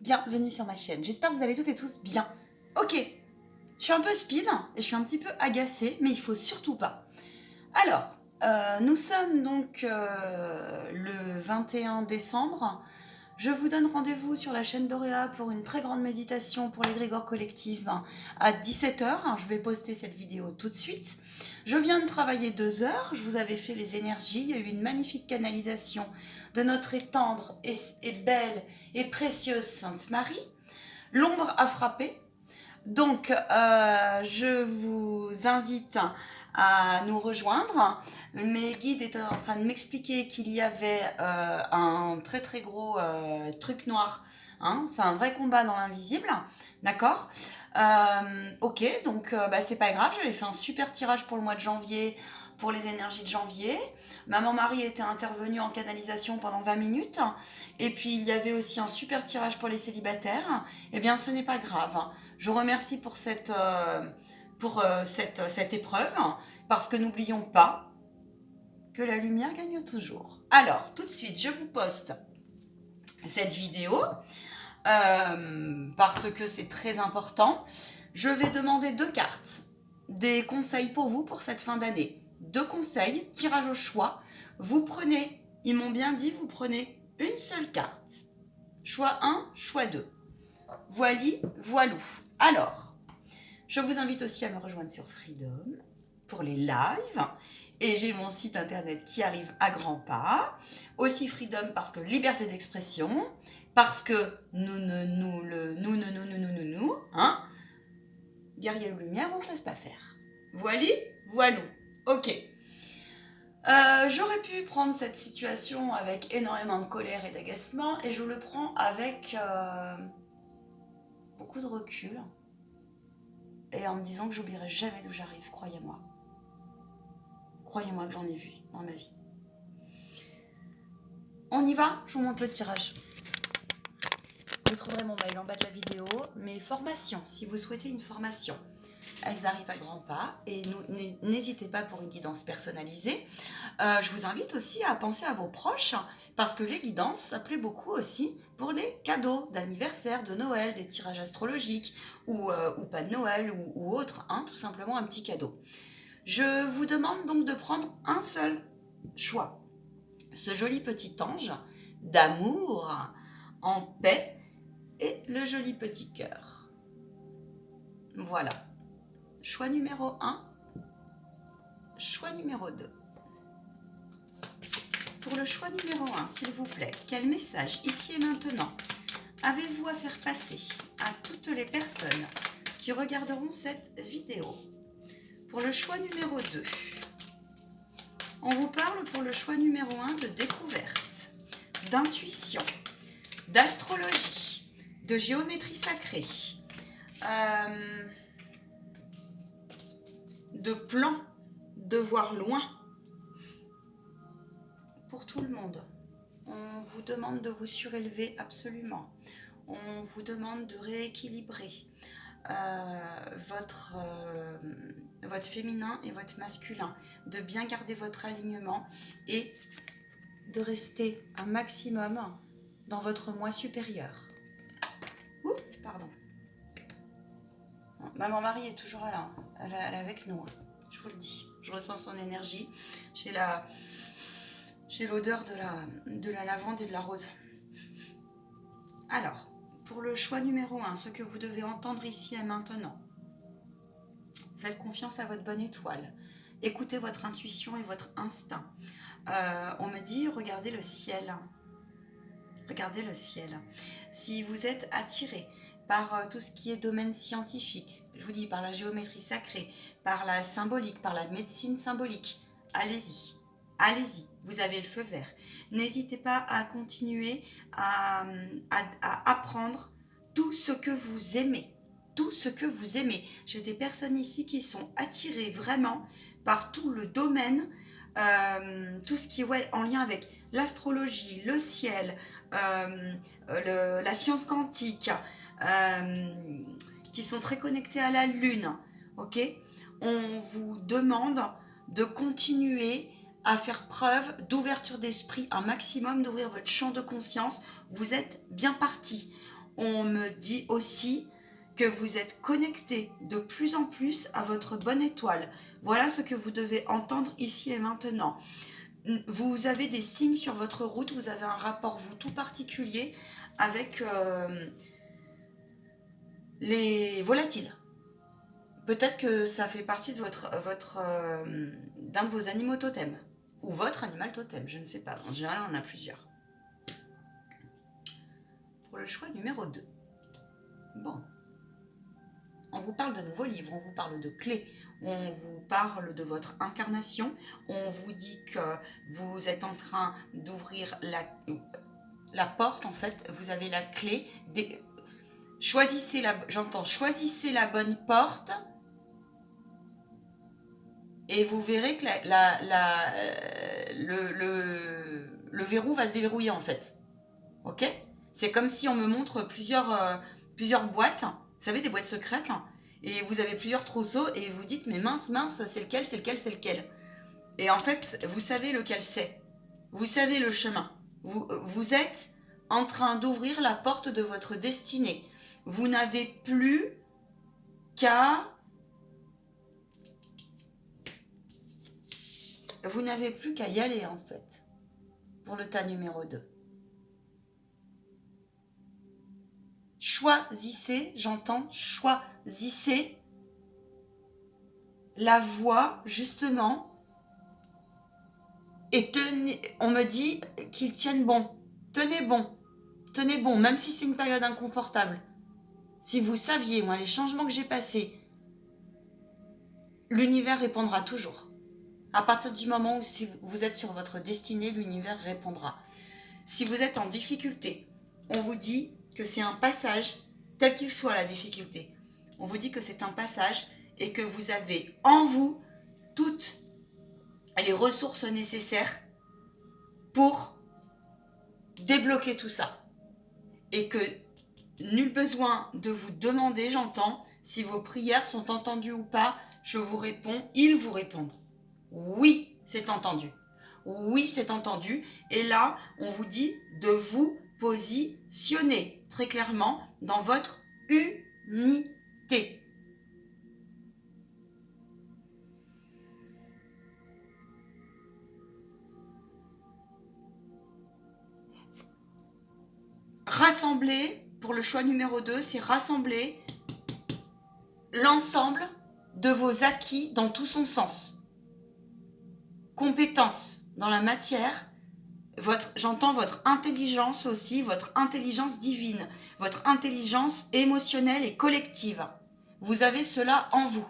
bienvenue sur ma chaîne. J'espère que vous allez toutes et tous bien. Ok, je suis un peu speed et je suis un petit peu agacée, mais il faut surtout pas. Alors, nous sommes donc le 21 décembre. Je vous donne rendez-vous sur la chaîne d'Auréa pour une très grande méditation pour l'égrégore collective à 17h. Je vais poster cette vidéo tout de suite. Je viens de travailler 2 heures. Je vous avais fait les énergies. Il y a eu une magnifique canalisation de notre tendre et belle et précieuse Sainte Marie. L'ombre a frappé. Donc, je vous invite à nous rejoindre. Mes guides étaient en train de m'expliquer qu'il y avait un très très gros truc noir. Hein, c'est un vrai combat dans l'invisible, d'accord. Ok, donc c'est pas grave, j'avais fait un super tirage pour le mois de janvier, pour les énergies de janvier. Maman Marie était intervenue en canalisation pendant 20 minutes. Et puis il y avait aussi un super tirage pour les célibataires. Eh bien, ce n'est pas grave. Je vous remercie pour cette épreuve, parce que n'oublions pas que la lumière gagne toujours. Alors, tout de suite, je vous poste cette vidéo, parce que c'est très important. Je vais demander 2 cartes, des conseils pour vous pour cette fin d'année. 2 conseils, tirage au choix. Vous prenez, ils m'ont bien dit, vous prenez une seule carte. Choix 1, choix 2. Voili, voilou. Alors, je vous invite aussi à me rejoindre sur Freedom pour les lives. Et j'ai mon site internet qui arrive à grands pas. Aussi Freedom parce que liberté d'expression. Parce que nous, hein, guerrier ou lumière, on se laisse pas faire. Voili, voilou. Ok. J'aurais pu prendre cette situation avec énormément de colère et d'agacement. Et je le prends avec beaucoup de recul. Et en me disant que j'oublierai jamais d'où j'arrive, croyez-moi. Croyez-moi que j'en ai vu dans ma vie. On y va, je vous montre le tirage. Vous trouverez mon mail en bas de la vidéo. Mes formations, si vous souhaitez une formation, elles arrivent à grands pas. Et n'hésitez pas pour une guidance personnalisée. Je vous invite aussi à penser à vos proches, parce que les guidances, ça plaît beaucoup aussi pour les cadeaux d'anniversaire, de Noël, des tirages astrologiques, ou pas de Noël, ou autre, hein, tout simplement un petit cadeau. Je vous demande donc de prendre un seul choix. Ce joli petit ange d'amour, en paix, et le joli petit cœur. Voilà. Choix numéro 1. Choix numéro 2. Pour le choix numéro 1, s'il vous plaît, quel message, ici et maintenant, avez-vous à faire passer à toutes les personnes qui regarderont cette vidéo? Pour le choix numéro 2, on vous parle pour le choix numéro 1 de découverte, d'intuition, d'astrologie, de géométrie sacrée, de plan, de voir loin. Pour tout le monde, on vous demande de vous surélever absolument. On vous demande de rééquilibrer votre féminin et votre masculin, de bien garder votre alignement et de rester un maximum dans votre moi supérieur. Ouh, pardon. Maman Marie est toujours là, hein. Elle est avec nous, hein. Je vous le dis. Je ressens son énergie. J'ai l'odeur de la lavande et de la rose. Alors, pour le choix numéro 1, ce que vous devez entendre ici et maintenant, faites confiance à votre bonne étoile. Écoutez votre intuition et votre instinct. On me dit, regardez le ciel. Regardez le ciel. Si vous êtes attiré par tout ce qui est domaine scientifique, je vous dis par la géométrie sacrée, par la symbolique, par la médecine symbolique, allez-y. Allez-y, vous avez le feu vert. N'hésitez pas à continuer à apprendre tout ce que vous aimez. Tout ce que vous aimez. J'ai des personnes ici qui sont attirées vraiment par tout le domaine, tout ce qui est en lien avec l'astrologie, le ciel, la science quantique, qui sont très connectés à la lune. Ok ? On vous demande de continuer à faire preuve d'ouverture d'esprit, un maximum, d'ouvrir votre champ de conscience. Vous êtes bien parti. on me dit aussi que vous êtes connecté de plus en plus à votre bonne étoile. Voilà ce que vous devez entendre ici et maintenant. Vous avez des signes sur votre route, vous avez un rapport, vous, tout particulier avec les volatiles. Peut-être que ça fait partie de d'un de vos animaux totems. Ou votre animal totem, je ne sais pas. En général, on en a plusieurs. Pour le choix numéro 2. Bon. On vous parle de nouveaux livres, on vous parle de clés, on vous parle de votre incarnation, on vous dit que vous êtes en train d'ouvrir la porte, en fait, vous avez la clé. Choisissez la bonne porte et vous verrez que le verrou va se déverrouiller, en fait. Ok ? C'est comme si on me montre plusieurs boîtes, vous savez, des boîtes secrètes, et vous avez plusieurs trousseaux, et vous dites, mais mince, c'est lequel, c'est lequel, c'est lequel. Et en fait, vous savez lequel c'est. Vous savez le chemin. Vous êtes en train d'ouvrir la porte de votre destinée. Vous n'avez plus qu'à... Vous n'avez plus qu'à y aller, en fait, pour le tas numéro 2. Choisissez, j'entends, choisissez la voie, justement, et on me dit qu'ils tiennent bon. Tenez bon, même si c'est une période inconfortable. Si vous saviez, moi, les changements que j'ai passés, l'univers répondra toujours. À partir du moment où si vous êtes sur votre destinée, l'univers répondra. Si vous êtes en difficulté, on vous dit que c'est un passage, tel qu'il soit la difficulté. On vous dit que c'est un passage et que vous avez en vous toutes les ressources nécessaires pour débloquer tout ça. Et que nul besoin de vous demander, j'entends, si vos prières sont entendues ou pas. Je vous réponds, ils vous répondent. Oui, c'est entendu. Oui, c'est entendu. Et là, on vous dit de vous positionner très clairement dans votre unité. Rassembler, pour le choix numéro 2, c'est rassembler l'ensemble de vos acquis dans tout son sens. Compétences dans la matière, j'entends votre intelligence aussi, votre intelligence divine, votre intelligence émotionnelle et collective. Vous avez cela en vous.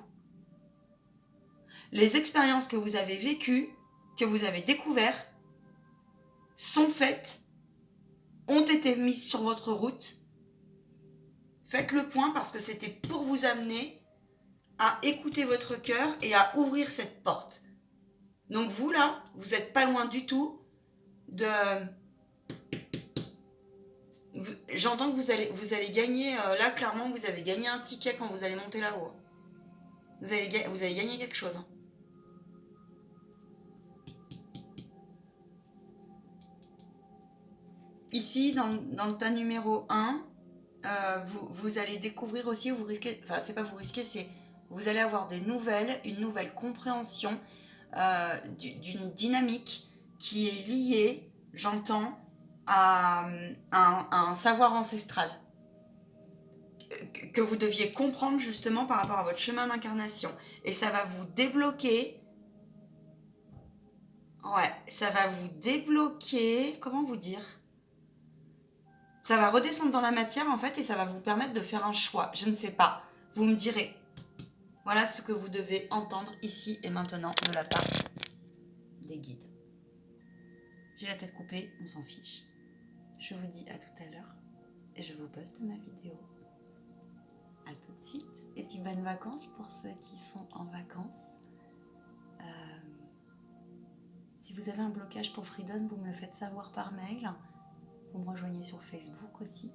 Les expériences que vous avez vécues, que vous avez découvertes, sont faites, ont été mises sur votre route. Faites le point parce que c'était pour vous amener à écouter votre cœur et à ouvrir cette porte. Donc vous là, vous n'êtes pas loin du tout de... J'entends que vous allez gagner, là clairement vous avez gagné un ticket quand vous allez monter là-haut. Vous allez gagner quelque chose. Ici, dans le tas numéro 1, vous allez découvrir aussi, vous allez avoir une nouvelle compréhension d'une dynamique qui est liée, j'entends, à un savoir ancestral que vous deviez comprendre justement par rapport à votre chemin d'incarnation. Et ça va vous débloquer. Ouais, ça va vous débloquer. Comment vous dire ? Ça va redescendre dans la matière en fait et ça va vous permettre de faire un choix. Je ne sais pas. Vous me direz. Voilà ce que vous devez entendre ici et maintenant de la part des guides. J'ai la tête coupée, on s'en fiche. Je vous dis à tout à l'heure et je vous poste ma vidéo. À tout de suite. Et puis bonnes vacances pour ceux qui sont en vacances. Si vous avez un blocage pour Freedom, vous me le faites savoir par mail. Vous me rejoignez sur Facebook aussi.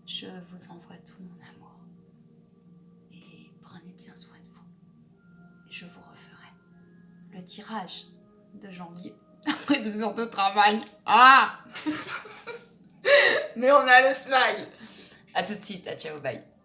Je vous envoie tout mon amour. Et prenez bien soin de vous. Et je vous referai le tirage de janvier. Après 2 heures de travail. Ah mais on a le smile. À tout de suite, à ciao, bye.